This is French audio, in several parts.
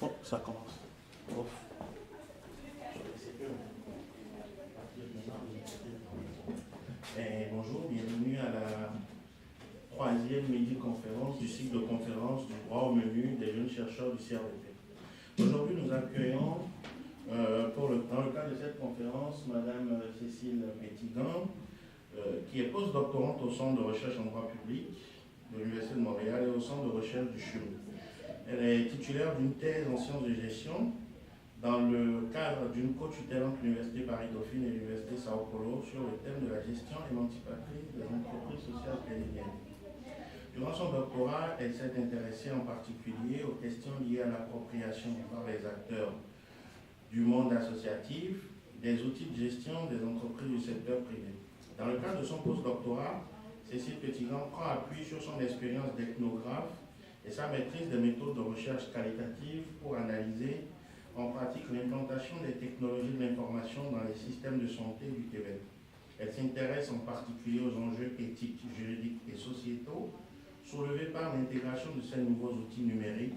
Bon, ça commence. Ouf. Bonjour, bienvenue à la troisième midi-conférence du cycle de conférences du droit au menu des jeunes chercheurs du CRDP. Aujourd'hui, nous accueillons, dans le cadre de cette conférence, Madame Cécile Pétigan, qui est postdoctorante au Centre de recherche en droit public de l'Université de Montréal et au Centre de recherche du CHUM. Elle est titulaire d'une thèse en sciences de gestion dans le cadre d'une co-tutelle entre l'Université Paris-Dauphine et l'Université Sao Paulo sur le thème de la gestion émancipatrice des entreprises sociales canadiennes. Durant son doctorat, elle s'est intéressée en particulier aux questions liées à l'appropriation par les acteurs du monde associatif des outils de gestion des entreprises du secteur privé. Dans le cadre de son postdoctorat, Cécile Pétigan prend appui sur son expérience d'ethnographe et sa maîtrise des méthodes de recherche qualitative pour analyser en pratique l'implantation des technologies de l'information dans les systèmes de santé du Québec. Elle s'intéresse en particulier aux enjeux éthiques, juridiques et sociétaux soulevés par l'intégration de ces nouveaux outils numériques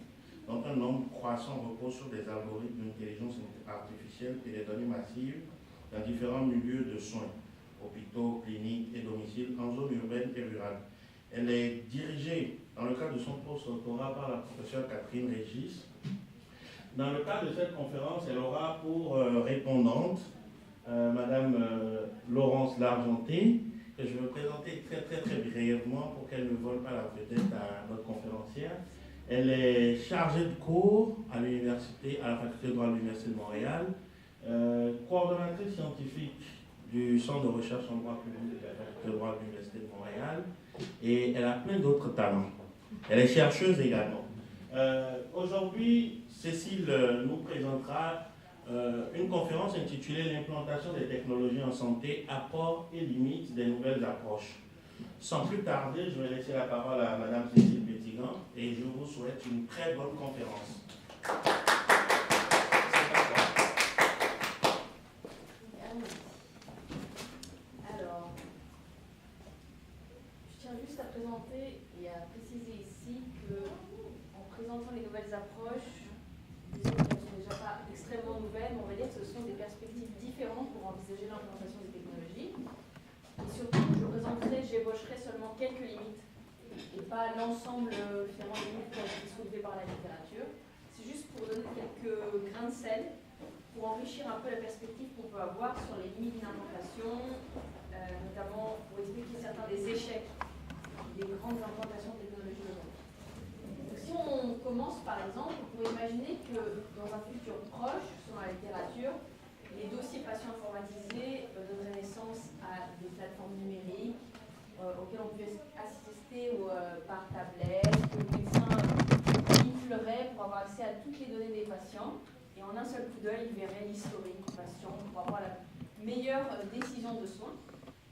dont un nombre croissant repose sur des algorithmes d'intelligence artificielle et des données massives dans différents milieux de soins, hôpitaux, cliniques et domiciles en zone urbaine et rurale. Elle est dirigée dans le cadre de son postdoctorat par la professeure Catherine Régis. Dans le cadre de cette conférence, elle aura pour répondante Madame Laurence Largenté, que je vais présenter très brièvement pour qu'elle ne vole pas la vedette à notre conférencière. Elle est chargée de cours à l'université, à la faculté de droit de l'Université de Montréal, coordonnatrice scientifique du Centre de recherche en droit public de la faculté de droit de l'Université de Montréal, et elle a plein d'autres talents. Elle est chercheuse également. Aujourd'hui, Cécile nous présentera une conférence intitulée « L'implantation des technologies en santé, apports et limites des nouvelles approches ». Sans plus tarder, je vais laisser la parole à Madame Cécile Pétigan et je vous souhaite une très bonne conférence. Alors, je tiens juste à présenter et à préciser ici que, en présentant les nouvelles approches, disons qu'elles ne sont déjà pas extrêmement nouvelles, mais on va dire que ce sont des perspectives différentes pour envisager l'implantation des technologies. Et surtout, j'ébaucherai seulement quelques limites et pas l'ensemble finalement des limites qui ont été soulevées par la littérature. C'est juste pour donner quelques grains de sel, pour enrichir un peu la perspective qu'on peut avoir sur les limites d'une implantation, notamment pour expliquer certains des échecs des grandes implantations technologiques. Donc, si on commence par exemple, on pourrait imaginer que dans un futur proche, selon la littérature, les dossiers patients informatisés donneraient naissance à des plateformes numériques auxquelles on pouvait assister par tablette, que le médecin manipulerait pour avoir accès à toutes les données des patients et en un seul coup d'œil, il verrait l'historique du patient pour avoir la meilleure décision de soins.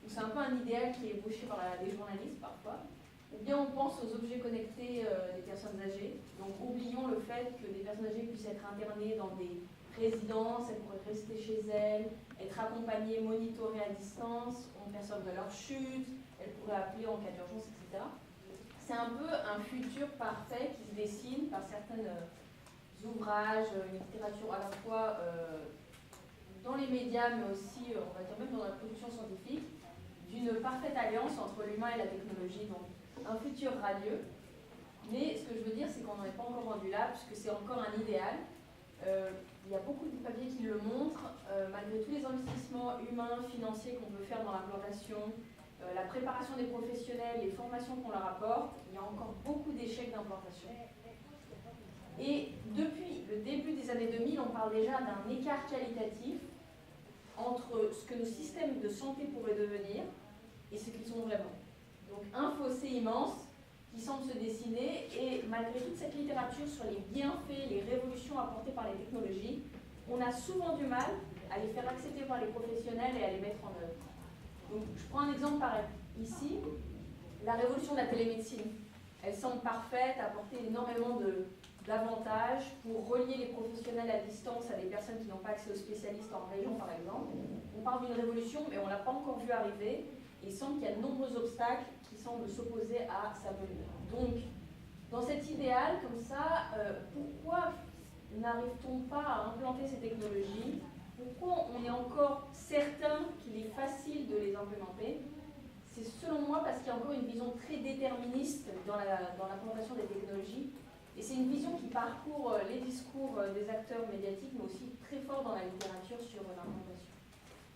Donc c'est un peu un idéal qui est ébauché par les journalistes parfois. Ou bien on pense aux objets connectés des personnes âgées. Donc oublions le fait que des personnes âgées puissent être internées dans des résidence, elles pourraient rester chez elles, être accompagnées, monitorées à distance, on percevrait leur chute, elles pourraient appeler en cas d'urgence, etc. C'est un peu un futur parfait qui se dessine par certains ouvrages, une littérature à la fois dans les médias, mais aussi, on va dire même dans la production scientifique, d'une parfaite alliance entre l'humain et la technologie, donc un futur radieux. Mais ce que je veux dire, c'est qu'on n'en est pas encore rendu là, puisque c'est encore un idéal. Il y a beaucoup de papiers qui le montrent, malgré tous les investissements humains, financiers qu'on peut faire dans l'implantation, la préparation des professionnels, les formations qu'on leur apporte, il y a encore beaucoup d'échecs d'implantation. Et depuis le début des années 2000, on parle déjà d'un écart qualitatif entre ce que nos systèmes de santé pourraient devenir et ce qu'ils sont vraiment. Donc un fossé immense qui semble se dessiner, et malgré toute cette littérature sur les bienfaits, les révolutions apportées par les technologies, on a souvent du mal à les faire accepter par les professionnels et à les mettre en œuvre. Donc, je prends un exemple par ici, la révolution de la télémédecine. Elle semble parfaite, apporter énormément d'avantages pour relier les professionnels à distance à des personnes qui n'ont pas accès aux spécialistes en région, par exemple. On parle d'une révolution, mais on ne l'a pas encore vu arriver, et il semble qu'il y a de nombreux obstacles qui semblent s'opposer à sa venue. Donc, dans cet idéal, comme ça, pourquoi n'arrive-t-on pas à implanter ces technologies? Pourquoi on est encore certain qu'il est facile de les implémenter? C'est selon moi parce qu'il y a encore une vision très déterministe dans l'implantation des technologies. Et c'est une vision qui parcourt les discours des acteurs médiatiques, mais aussi très fort dans la littérature sur l'implantation.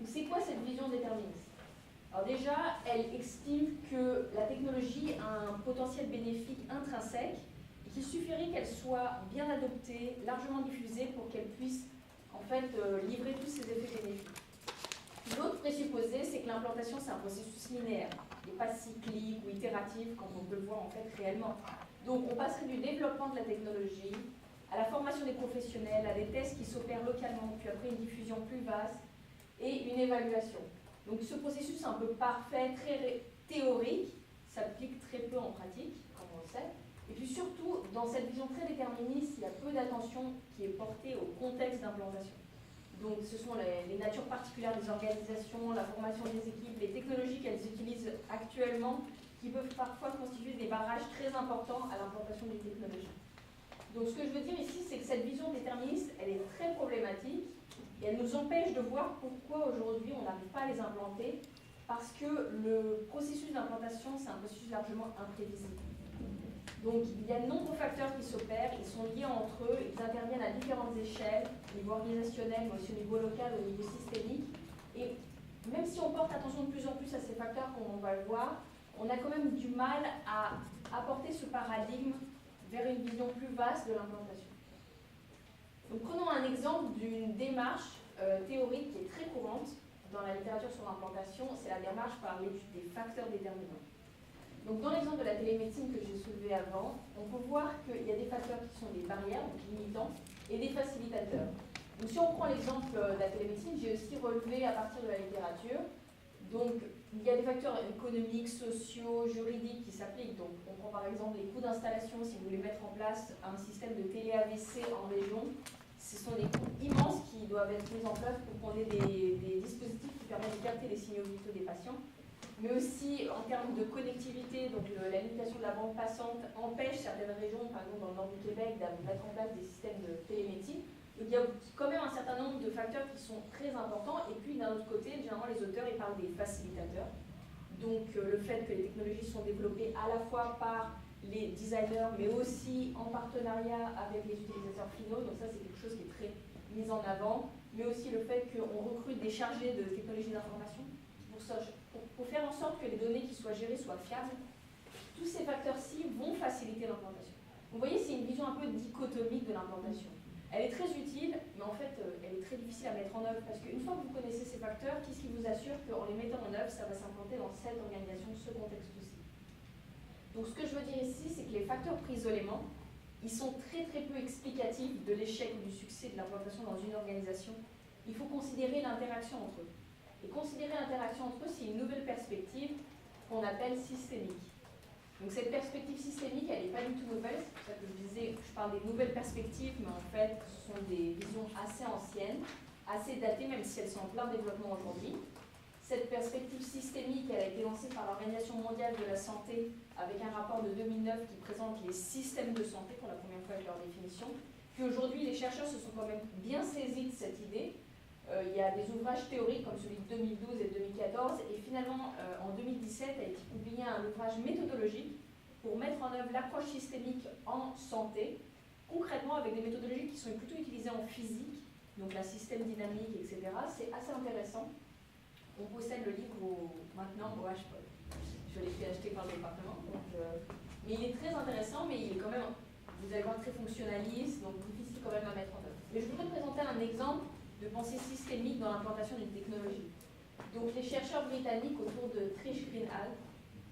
Donc c'est quoi cette vision déterministe? Alors déjà, elle estime que la technologie a un potentiel bénéfique intrinsèque et qu'il suffirait qu'elle soit bien adoptée, largement diffusée pour qu'elle puisse en fait livrer tous ses effets bénéfiques. L'autre présupposé, c'est que l'implantation c'est un processus linéaire, et pas cyclique ou itératif comme on peut le voir en fait réellement. Donc on passerait du développement de la technologie à la formation des professionnels, à des tests qui s'opèrent localement, puis après une diffusion plus vaste et une évaluation. Donc ce processus un peu parfait, très théorique, s'applique très peu en pratique, comme on le sait. Et puis surtout, dans cette vision très déterministe, il y a peu d'attention qui est portée au contexte d'implantation. Donc ce sont les natures particulières des organisations, la formation des équipes, les technologies qu'elles utilisent actuellement, qui peuvent parfois constituer des barrages très importants à l'implantation des technologies. Donc ce que je veux dire ici, c'est que cette vision déterministe, elle est très problématique et elle nous empêche de voir pourquoi aujourd'hui on n'arrive pas à les implanter, parce que le processus d'implantation, c'est un processus largement imprévisible. Donc il y a de nombreux facteurs qui s'opèrent, ils sont liés entre eux, ils interviennent à différentes échelles, au niveau organisationnel, mais aussi au niveau local, au niveau systémique. Et même si on porte attention de plus en plus à ces facteurs, comme on va le voir, on a quand même du mal à apporter ce paradigme vers une vision plus vaste de l'implantation. Donc prenons un exemple d'une démarche théorique qui est très courante dans la littérature sur l'implantation, c'est la démarche par l'étude des facteurs déterminants. Donc dans l'exemple de la télémédecine que j'ai soulevé avant, on peut voir qu'il y a des facteurs qui sont des barrières, donc limitants, et des facilitateurs. Donc si on prend l'exemple de la télémédecine, j'ai aussi relevé à partir de la littérature, donc il y a des facteurs économiques, sociaux, juridiques qui s'appliquent. Donc on prend par exemple les coûts d'installation, si vous voulez mettre en place un système de télé-AVC en région, ce sont des coûts immenses qui doivent être mis en place pour qu'on ait des dispositifs qui permettent de capter les signaux vitaux des patients. Mais aussi en termes de connectivité, donc la limitation de la bande passante empêche certaines régions, par exemple dans le nord du Québec, de mettre en place des systèmes de télémédecine. Donc il y a quand même un certain nombre de facteurs qui sont très importants. Et puis d'un autre côté, généralement les auteurs ils parlent des facilitateurs. Donc le fait que les technologies sont développées à la fois par les designers, mais aussi en partenariat avec les utilisateurs finaux. Donc ça c'est quelque chose qui est très mis en avant. Mais aussi le fait qu'on recrute des chargés de technologies d'information pour faire en sorte que les données qui soient gérées soient fiables. Tous ces facteurs-ci vont faciliter l'implantation. Vous voyez, c'est une vision un peu dichotomique de l'implantation. Elle est très utile, mais en fait, elle est très difficile à mettre en œuvre, parce qu'une fois que vous connaissez ces facteurs, qu'est-ce qui vous assure qu'en les mettant en œuvre, ça va s'implanter dans cette organisation, ce contexte-ci. Donc ce que je veux dire ici, c'est que les facteurs pris isolément, ils sont très très peu explicatifs de l'échec ou du succès de l'implantation dans une organisation. Il faut considérer l'interaction entre eux. Et considérer l'interaction entre eux, c'est une nouvelle perspective qu'on appelle systémique. Donc cette perspective systémique, elle n'est pas du tout nouvelle, c'est pour ça que je disais, je parle des nouvelles perspectives, mais en fait, ce sont des visions assez anciennes, assez datées, même si elles sont en plein développement aujourd'hui. Cette perspective systémique, elle a été lancée par l'Organisation mondiale de la santé avec un rapport de 2009 qui présente les systèmes de santé pour la première fois avec leur définition. Puis aujourd'hui, les chercheurs se sont quand même bien saisis de cette idée. Il y a des ouvrages théoriques comme celui de 2012 et 2014 et finalement en 2017 a été publié un ouvrage méthodologique pour mettre en œuvre l'approche systémique en santé, concrètement avec des méthodologies qui sont plutôt utilisées en physique, donc la système dynamique, etc. C'est assez intéressant. On possède le livre maintenant au HPOL. Je l'ai fait acheter par le département. Mais il est très intéressant, mais il est quand même, vous allez voir, très fonctionnaliste, donc difficile quand même à mettre en œuvre. Mais je voudrais présenter un exemple de pensée systémique dans l'implantation d'une technologie. Donc les chercheurs britanniques autour de Trish Greenhalgh,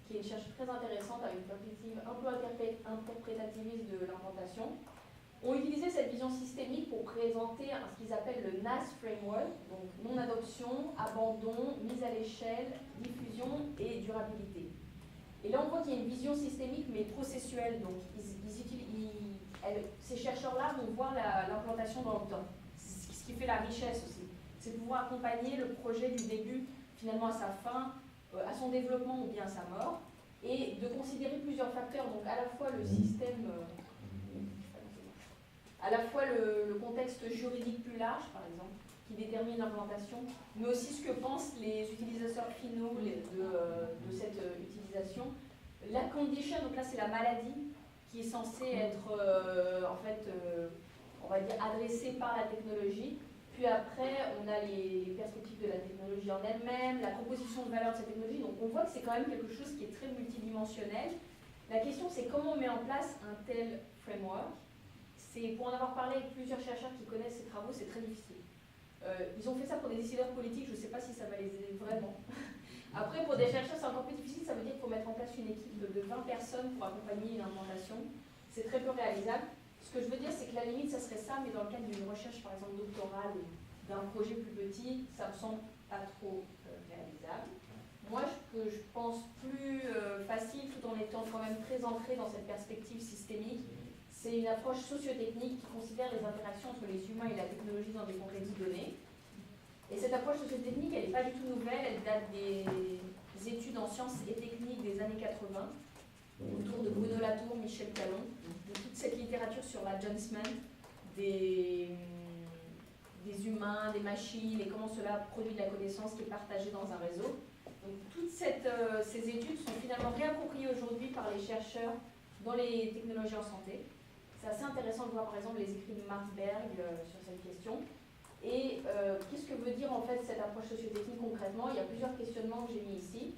qui est une chercheuse très intéressante avec une perspective un peu interprétativiste de l'implantation, ont utilisé cette vision systémique pour présenter ce qu'ils appellent le NAS Framework, donc non-adoption, abandon, mise à l'échelle, diffusion et durabilité. Et là on voit qu'il y a une vision systémique mais processuelle, donc ces chercheurs-là vont voir l'implantation dans le temps. Ce qui fait la richesse aussi, c'est de pouvoir accompagner le projet du début finalement à sa fin, à son développement ou bien à sa mort, et de considérer plusieurs facteurs, donc à la fois le système, à la fois le contexte juridique plus large, par exemple, qui détermine l'implantation, mais aussi ce que pensent les utilisateurs finaux de cette utilisation. La condition, donc là c'est la maladie, qui est censée être on va dire adressée par la technologie. Puis après, on a les perspectives de la technologie en elle-même, la proposition de valeur de cette technologie. Donc on voit que c'est quand même quelque chose qui est très multidimensionnel. La question, c'est comment on met en place un tel framework. Pour en avoir parlé avec plusieurs chercheurs qui connaissent ces travaux, c'est très difficile. Ils ont fait ça pour des décideurs politiques, je ne sais pas si ça va les aider vraiment. Après, pour des chercheurs, c'est encore plus difficile, ça veut dire qu'il faut mettre en place une équipe de 20 personnes pour accompagner une implantation. C'est très peu réalisable. Ce que je veux dire, c'est que la limite, ça serait ça, mais dans le cadre d'une recherche, par exemple, doctorale ou d'un projet plus petit, ça me semble pas trop réalisable. Moi, ce que je pense plus facile, tout en étant quand même très ancré dans cette perspective systémique, c'est une approche sociotechnique qui considère les interactions entre les humains et la technologie dans des contextes donnés. Et cette approche sociotechnique, elle n'est pas du tout nouvelle, elle date des études en sciences et techniques des années 80, autour de Bruno Latour, Michel Calon, de toute cette littérature sur l'advancement des humains, des machines, et comment cela produit de la connaissance qui est partagée dans un réseau. Donc toutes ces études sont finalement réappropriées aujourd'hui par les chercheurs dans les technologies en santé. C'est assez intéressant de voir par exemple les écrits de Marsberg sur cette question. Et qu'est-ce que veut dire en fait cette approche sociotechnique concrètement? Il y a plusieurs questionnements que j'ai mis ici.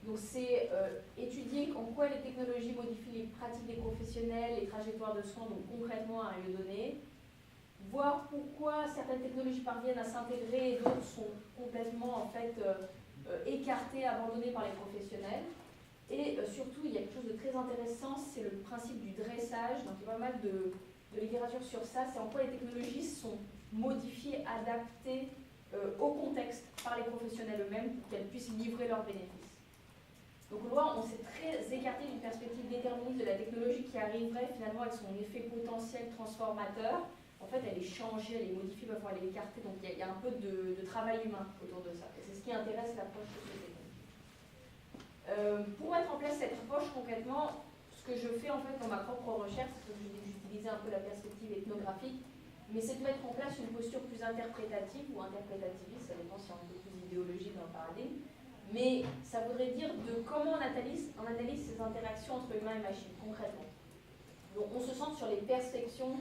Donc c'est étudier en quoi les technologies modifient les pratiques des professionnels, les trajectoires de soins, donc concrètement à un lieu donné. Voir pourquoi certaines technologies parviennent à s'intégrer et d'autres sont complètement en fait écartées, abandonnées par les professionnels. Et surtout, il y a quelque chose de très intéressant, c'est le principe du dressage. Donc il y a pas mal de littérature sur ça, c'est en quoi les technologies sont modifiées, adaptées au contexte par les professionnels eux-mêmes pour qu'elles puissent livrer leurs bénéfices. Donc on s'est très écarté d'une perspective déterministe de la technologie qui arriverait finalement avec son effet potentiel transformateur. En fait, elle est changée, elle est modifiée, parfois elle est écartée, donc il y a un peu de travail humain autour de ça. Et c'est ce qui intéresse l'approche sociotechnique. Pour mettre en place cette approche concrètement, ce que je fais en fait dans ma propre recherche, c'est que j'utilisais un peu la perspective ethnographique, mais c'est de mettre en place une posture plus interprétative ou interprétativiste, ça dépend si on a un peu plus d'idéologie dans le paradigme, mais ça voudrait dire de comment on analyse ces interactions entre humains et machines, concrètement. Donc on se centre sur les perceptions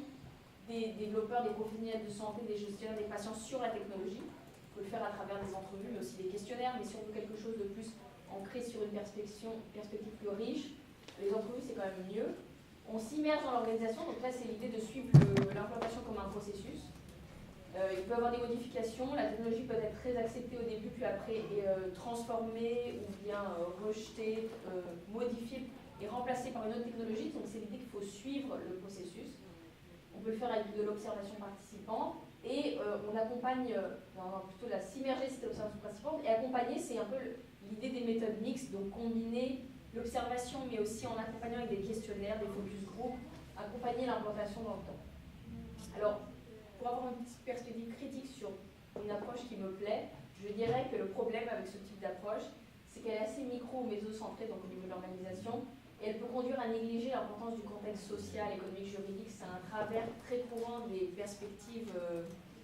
des développeurs, des professionnels de santé, des gestionnaires, des patients sur la technologie. On peut le faire à travers des entrevues, mais aussi des questionnaires, mais si on veut quelque chose de plus ancré sur une perspective plus riche, les entrevues c'est quand même mieux. On s'immerge dans l'organisation, donc là c'est l'idée de suivre l'implantation comme un processus. Il peut y avoir des modifications, la technologie peut être très acceptée au début, puis après transformée ou bien rejetée, modifiée et remplacée par une autre technologie, donc c'est l'idée qu'il faut suivre le processus. On peut le faire avec de l'observation participante et on accompagne, plutôt s'immerger cette observation participante et accompagner c'est un peu l'idée des méthodes mixtes, donc combiner l'observation mais aussi en accompagnant avec des questionnaires, des focus group, accompagner l'implantation dans le temps. Alors, pour avoir une petite perspective critique sur une approche qui me plaît, je dirais que le problème avec ce type d'approche, c'est qu'elle est assez micro ou mésocentrée, donc au niveau de l'organisation, et elle peut conduire à négliger l'importance du contexte social, économique, juridique. C'est un travers très courant des perspectives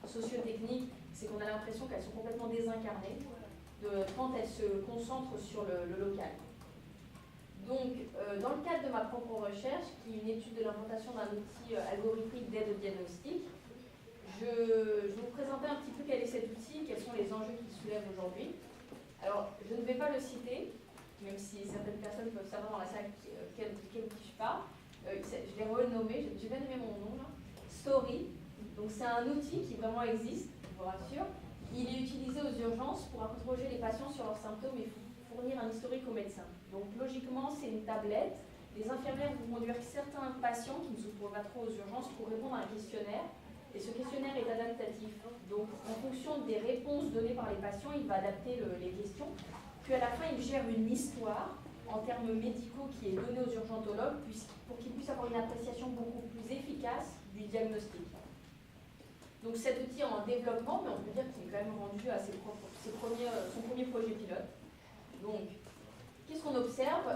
socio-techniques, c'est qu'on a l'impression qu'elles sont complètement désincarnées quand elles se concentrent sur le local. Donc, dans le cadre de ma propre recherche, qui est une étude de l'implantation d'un outil algorithmique d'aide au diagnostic, je vais vous présenter un petit peu quel est cet outil, quels sont les enjeux qu'il soulève aujourd'hui. Alors, je ne vais pas le citer, même si certaines personnes peuvent savoir dans la salle quel outil je parle. Je l'ai renommé, j'ai bien aimé mon nom là, Story. Donc c'est un outil qui vraiment existe, je vous rassure. Il est utilisé aux urgences pour interroger les patients sur leurs symptômes et fournir un historique au médecin. Donc logiquement, c'est une tablette. Les infirmières vont conduire certains patients qui ne se trouvent pas trop aux urgences pour répondre à un questionnaire. Et ce questionnaire est adaptatif. Donc en fonction des réponses données par les patients, il va adapter les questions. Puis à la fin, il gère une histoire en termes médicaux qui est donnée aux urgentologues pour qu'ils puissent avoir une appréciation beaucoup plus efficace du diagnostic. Donc cet outil est en développement, mais on peut dire qu'il est quand même rendu à son premier projet pilote. Donc, qu'est-ce qu'on observe?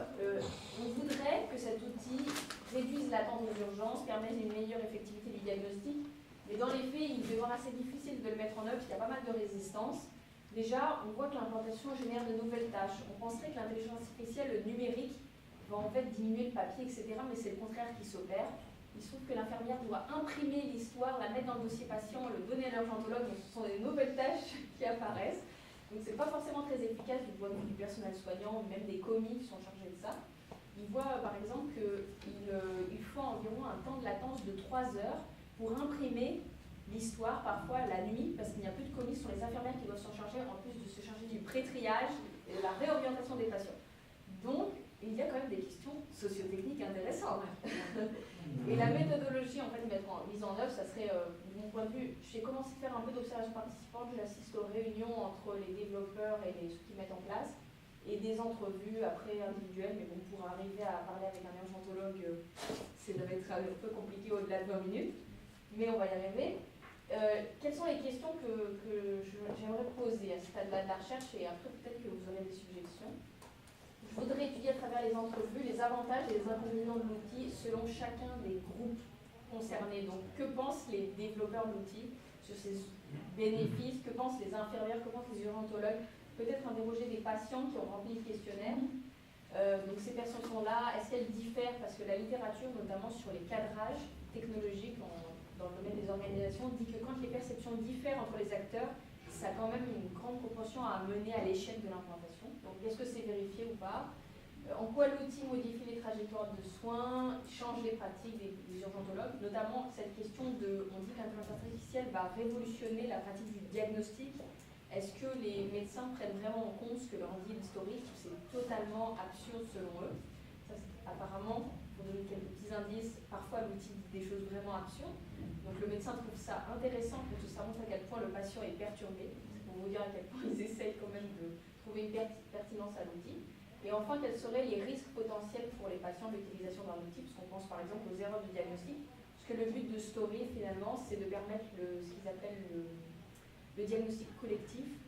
On voudrait que cet outil réduise l'attente aux urgences, permette une meilleure effectivité du diagnostic, mais dans les faits, il demeure assez difficile de le mettre en œuvre, il y a pas mal de résistance. Déjà, on voit que l'implantation génère de nouvelles tâches. On penserait que l'intelligence artificielle numérique va en fait diminuer le papier, etc., mais c'est le contraire qui s'opère. Il se trouve que l'infirmière doit imprimer l'histoire, la mettre dans le dossier patient, le donner à l'urgentologue, donc ce sont des nouvelles tâches qui apparaissent. Donc c'est pas forcément très efficace du point de vue du personnel soignant, ou même des commis qui sont chargés de ça. Il voit par exemple qu'il faut environ un temps de latence de 3 heures pour imprimer l'histoire, parfois la nuit, parce qu'il n'y a plus de commis, ce sont les infirmières qui doivent s'en charger, en plus de se charger du pré-triage et de la réorientation des patients. Donc, il y a quand même des questions sociotechniques intéressantes. Et la méthodologie en fait mise en œuvre, ça serait, de mon point de vue, j'ai commencé à faire un peu d'observation participante, j'assiste aux réunions entre les développeurs et ceux qui mettent en place, et des entrevues après individuelles, mais bon, pour arriver à parler avec un urgentologue, ça va être un peu compliqué au-delà de 20 minutes, mais on va y arriver. Quelles sont les questions que j'aimerais poser à ce stade-là de la recherche, et après peut-être que vous aurez des suggestions. Je voudrais étudier à travers les entrevues les avantages et les inconvénients de l'outil selon chacun des groupes concernés. Donc, que pensent les développeurs de l'outil sur ses bénéfices? Que pensent les infirmières? Que pensent les urgentologues? Peut-être interroger des patients qui ont rempli le questionnaire. Donc, ces perceptions-là, est-ce qu'elles diffèrent? Parce que la littérature, notamment sur les cadrages technologiques dans le domaine des organisations, dit que quand les perceptions diffèrent entre les acteurs, ça a quand même une grande proportion à mener à l'échec de l'implantation. Donc, est-ce que c'est vérifié ou pas? En quoi l'outil modifie les trajectoires de soins, change les pratiques des urgentologues, notamment cette question de, on dit que l'intelligence artificielle va révolutionner la pratique du diagnostic. Est-ce que les médecins prennent vraiment en compte ce que leur dit l'historique? C'est totalement absurde selon eux. Ça, apparemment, pour donner quelques petits indices, parfois l'outil dit des choses vraiment absurdes. Donc le médecin trouve ça intéressant parce que ça montre à quel point le patient est perturbé. C'est pour vous dire à quel point ils essayent quand même de trouver une pertinence à l'outil. Et enfin, quels seraient les risques potentiels pour les patients de l'utilisation d'un outil? Parce qu'on pense par exemple aux erreurs de diagnostic. Parce que le but de Story, finalement, c'est de permettre ce qu'ils appellent le diagnostic collectif.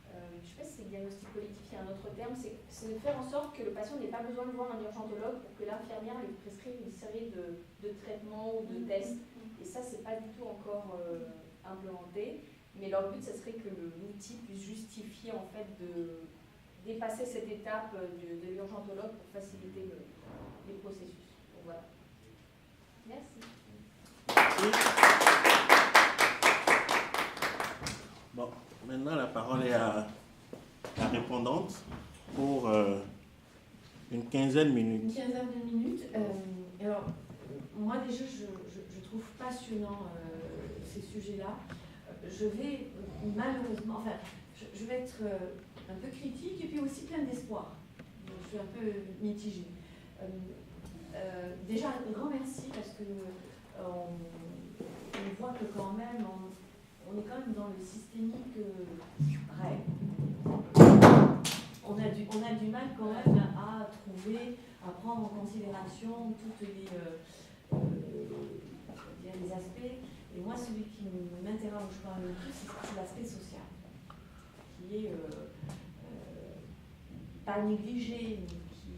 Je ne sais pas si c'est le diagnostic collectif, il y a un autre terme. C'est de faire en sorte que le patient n'ait pas besoin de voir un urgentologue pour que l'infirmière lui prescrive une série de traitements ou de tests. Et ça, c'est pas du tout encore implémenté. Mais leur but, ce serait que l'outil puisse justifier en fait de dépasser cette étape de l'urgentologue pour faciliter les processus. Donc voilà. Merci. Bon, maintenant la parole est à la répondante pour une quinzaine de minutes. Une quinzaine de minutes. Alors, moi déjà, je trouve passionnant ces sujets-là. Je vais malheureusement, enfin, je vais être un peu critique et puis aussi plein d'espoir. Je suis un peu mitigée. Déjà, un grand merci parce que on voit que quand même, on est quand même dans le systémique règle. On a du mal quand même à trouver, à prendre en considération toutes les aspects. Et moi, celui qui m'interroge quand même le plus, c'est l'aspect social, qui est pas négligé, mais qui...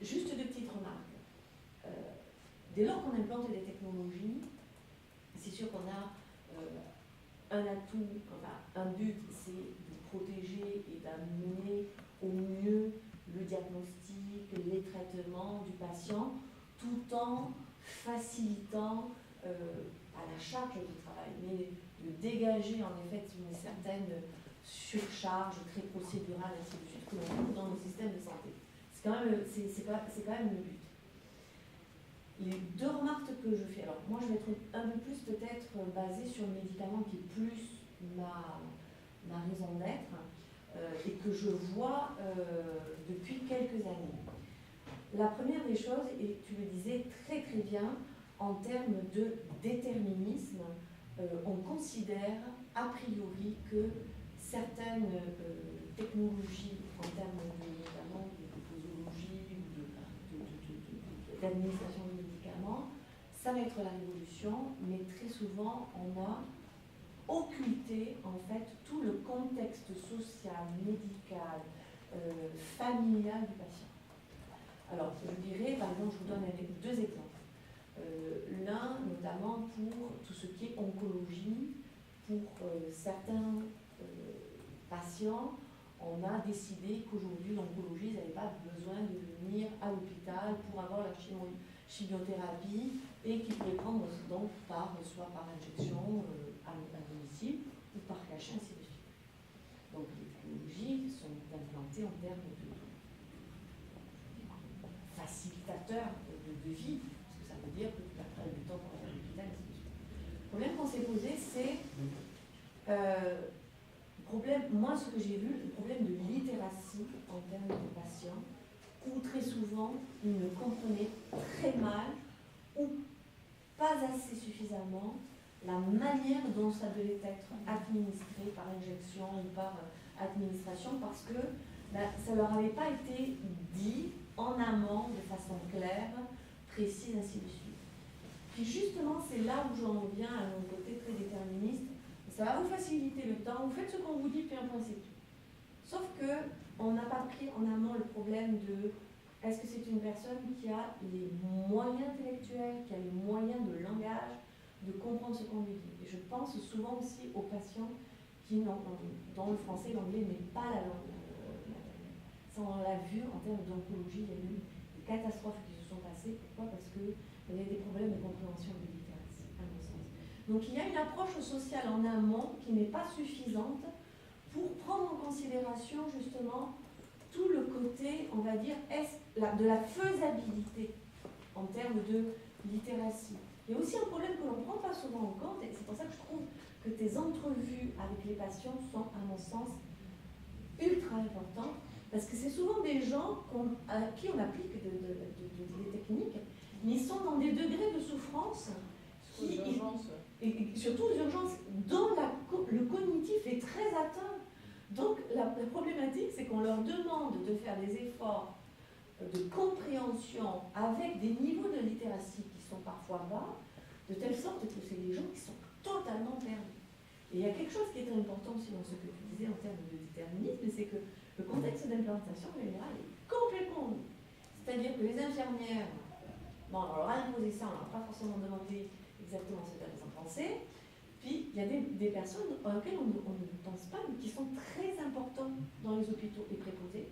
juste deux petites remarques. Dès lors qu'on implante des technologies, c'est sûr qu'on a un atout, enfin, un but, c'est de protéger et d'amener au mieux le diagnostic, les traitements du patient, tout en facilitant à la charge du travail, mais de dégager en effet une certaine surcharge très procédurale, ainsi de suite, que l'on trouve dans le système de santé. C'est quand même le but. Les deux remarques que je fais, alors moi je vais être un peu plus peut-être basée sur le médicament qui est plus ma raison d'être et que je vois depuis quelques années. La première des choses, et tu le disais très très bien, en termes de déterminisme, on considère a priori que certaines technologies, en termes notamment de posologie ou d'administration de médicaments, ça va être la révolution, mais très souvent on a occulté en fait tout le contexte social, médical, familiale du patient. Alors, je dirais, par exemple, je vous donne deux exemples. L'un, notamment pour tout ce qui est oncologie, pour certains patients, on a décidé qu'aujourd'hui, l'oncologie, ils n'avaient pas besoin de venir à l'hôpital pour avoir leur chimiothérapie et qu'ils pouvaient prendre donc soit par injection à domicile ou par cachet, ainsi de suite. Donc les technologies sont implantées en termes de facilitateurs de vie, parce que ça veut dire que tu as pas du temps pour aller à l'hôpital, ainsi de suite. Le problème qu'on s'est posé, c'est moi, ce que j'ai vu, le problème de littératie en termes de patients, où très souvent, ils ne comprenaient très mal ou pas assez suffisamment la manière dont ça devait être administré par injection ou par administration, parce que ça ne leur avait pas été dit en amont de façon claire, précise, ainsi de suite. Puis justement, c'est là où j'en viens à mon côté très déterministe. Ça va vous faciliter le temps, vous faites ce qu'on vous dit, puis un point c'est tout. Sauf qu'on n'a pas pris en amont le problème de est-ce que c'est une personne qui a les moyens intellectuels, qui a les moyens de langage, de comprendre ce qu'on lui dit. Et je pense souvent aussi aux patients dont le français et l'anglais n'est pas la langue. Ça, on l'a vu en termes d'oncologie, il y a eu des catastrophes qui se sont passées. Pourquoi? Parce qu'il y a des problèmes de compréhension de littératie, à mon sens. Donc il y a une approche sociale en amont qui n'est pas suffisante pour prendre en considération justement tout le côté, on va dire, de la faisabilité en termes de littératie. Il y a aussi un problème que l'on ne prend pas souvent en compte, et c'est pour ça que je trouve que tes entrevues avec les patients sont, à mon sens, ultra importantes, parce que c'est souvent des gens à qui on applique des techniques, mais ils sont dans des degrés de souffrance et surtout aux urgences, dont le cognitif est très atteint. Donc la problématique, c'est qu'on leur demande de faire des efforts de compréhension avec des niveaux de littératie qui sont parfois bas, de telle sorte que c'est des gens qui sont totalement perdus. Et il y a quelque chose qui est important aussi dans ce que tu disais en termes de déterminisme, c'est que le contexte d'implantation en général est complètement nouveau. C'est-à-dire que les infirmières, on leur a imposé ça, on leur a pas forcément demandé exactement ce qu'elles en pensaient. Puis il y a des personnes auxquelles on ne pense pas, mais qui sont très importantes dans les hôpitaux et préposés,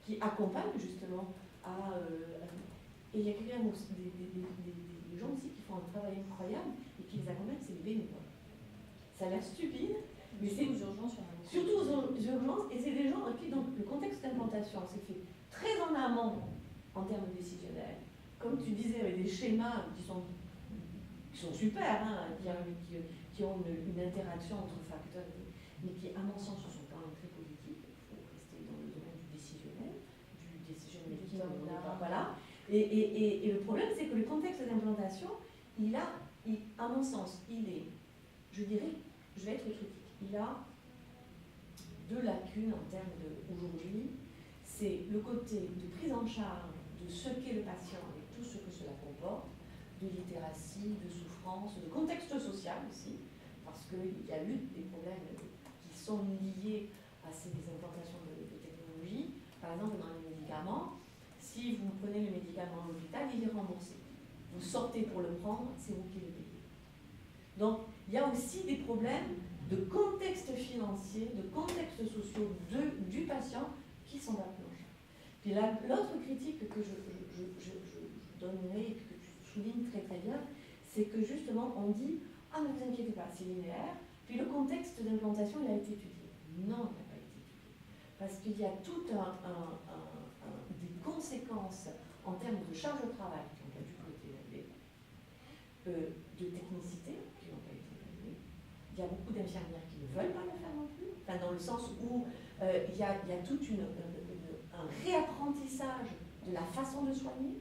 qui accompagnent justement et il y a quand même aussi des gens aussi qui font un travail incroyable et qui les accompagnent, c'est les bénévoles. Ça a l'air stupide, mais c'est surtout aux urgences, et c'est des gens qui, dans le contexte d'implantation, s'est fait très en amont en termes décisionnels. Comme tu disais, avec des schémas qui sont super, hein, qui ont une interaction entre facteurs, mais qui, à mon sens, sont quand même très positifs. Il faut rester dans le domaine du décisionnel qui voilà. Et le problème, c'est que le contexte d'implantation, à mon sens, il est, je dirais, je vais être critique, il a deux lacunes en termes aujourd'hui. C'est le côté de prise en charge de ce qu'est le patient et tout ce que cela comporte, de littératie, de souffrance, de contexte social aussi, parce qu'il y a eu des problèmes qui sont liés à ces implantations de technologies. Par exemple, dans les médicaments, si vous prenez le médicament à l'hôpital, il est remboursé. Vous sortez pour le prendre, c'est vous qui le payez. Donc, il y a aussi des problèmes de contexte financier, de contexte social du patient qui sont à plancher. Puis l'autre critique que je donnerai et que tu soulignes très très bien, c'est que justement on dit « Ah, ne vous inquiétez pas, c'est linéaire », puis le contexte d'implantation il a été étudié. Non, il n'a pas été étudié. Parce qu'il y a toutes des conséquences en termes de charge de travail qui n'ont pas du tout été évaluées, de technicité qui n'ont pas été évaluées. Il y a beaucoup d'infirmières qui ne veulent pas le faire non plus, enfin, dans le sens où il y a tout un réapprentissage de la façon de soigner.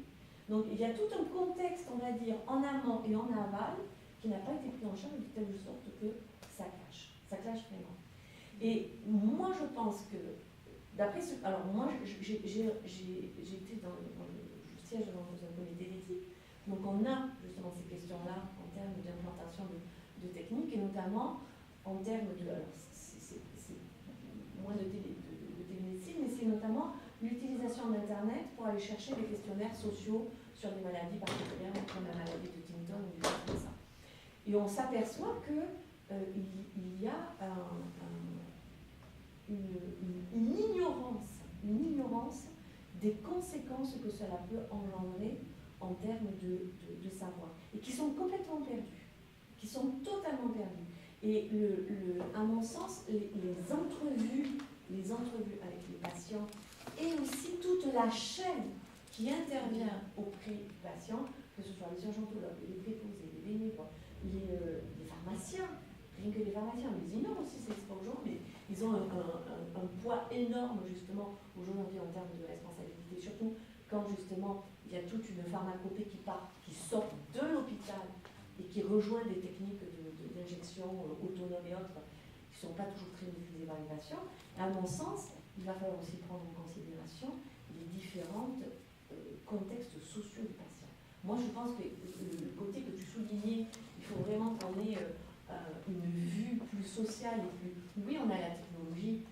Donc il y a tout un contexte, on va dire, en amont et en aval qui n'a pas été pris en charge de telle sorte que ça clash vraiment. Et moi je pense que, d'après ce... Alors moi j'ai été dans le siège dans un comité d'éthique, donc on a justement ces questions-là en termes d'implantation de techniques et notamment en termes de... Alors c'est moins de télémédecine c'est notamment l'utilisation d'Internet pour aller chercher des questionnaires sociaux sur des maladies particulières, comme la maladie de Huntington ou des choses comme ça. Et on s'aperçoit qu'il y a une ignorance des conséquences que cela peut engendrer en termes de savoir, et qui sont complètement perdus, qui sont totalement perdus. Et à mon sens, les entrevues avec les patients, et aussi toute la chaîne qui intervient auprès du patient, que ce soit les urgentologues, les préposés, les bénévoles, les pharmaciens, rien que les pharmaciens, les ignorent aussi, c'est pas aujourd'hui, mais ils ont un poids énorme justement aujourd'hui en termes de responsabilité, surtout quand justement il y a toute une pharmacopée qui sort de l'hôpital et qui rejoint des techniques d'injection autonomes et autres qui ne sont pas toujours très maîtrisées par les patients. À mon sens, il va falloir aussi prendre en considération les différents contextes sociaux du patient. Moi, je pense que le côté que tu soulignais, il faut vraiment qu'on ait une vue plus sociale et plus... Oui, on a la technologie,